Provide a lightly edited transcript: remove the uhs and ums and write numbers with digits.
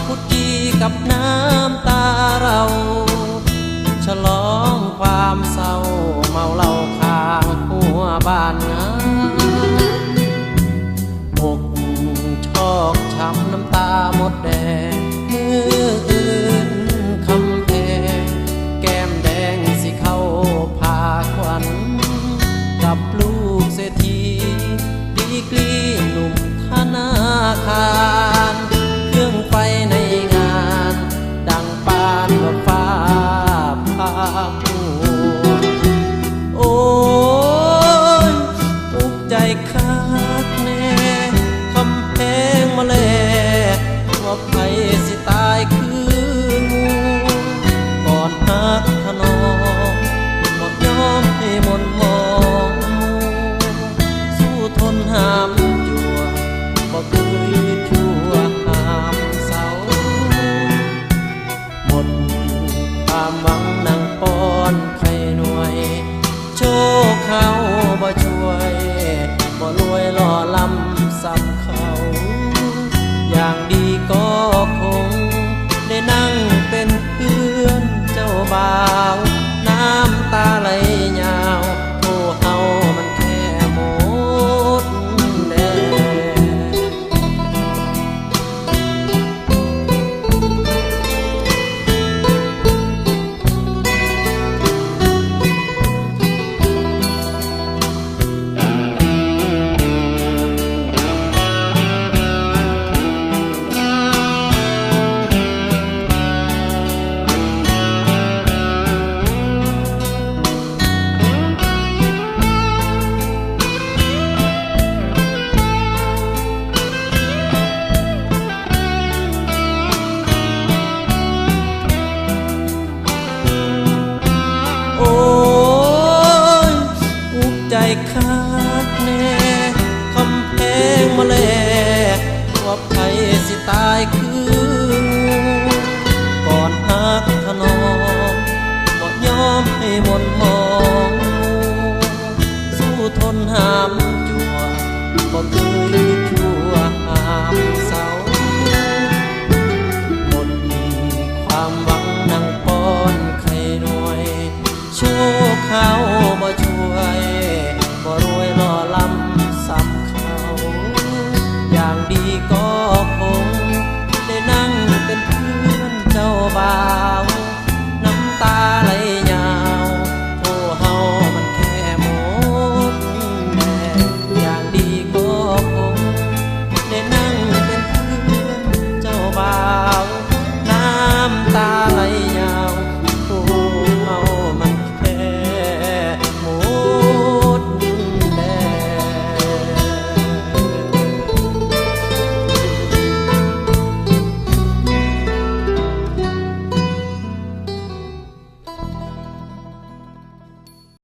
พุดจีกับน้ำตาเราฉลองความเศร้าเมาเหล้าข้างหัวบ้านงานอกชอกช้ำน้ำตาหมดแดงมืออื่นคำแพงแก้มแดงสิเข้าพาควันกับลูกเศรษฐีดีกรีหนุ่มธนาคารเครื่องไฟในงานดังปานว่าฟ้าผ่าหัวโอ้ยอุกใจคักแน่คำแพงมาแลว่าไผสิตายคืองูก่อนหักถนอมหมดยอมให้มนมองสู้ทนหามจั่วบ่เคยชั่วหามเศร้าหมดความหวังนั่งป้อนไข่หน่วยโชคเขาบ่ช่วยบ่รวยหล่อลำซ้ำเขาอย่างดีก็คงได้นั่งเป็นเพื่อนเจ้าบ่าวน้ำตาไหลยาวโทเฮามันแค่หมดแดงใจคักแน่คำแพงมาแลว่าไผสิตายคืองูก่อนหักถนอมบ่ยอมให้มนมองสู้ทนหามจั่วบ่เคยชั่วหามเศร้าหมดความหวังนั่งป้อนไข่หน่วยโชคเขาบ่ช่วยบ่รวยหล่อลำซ้ำเขาอย่างดีก็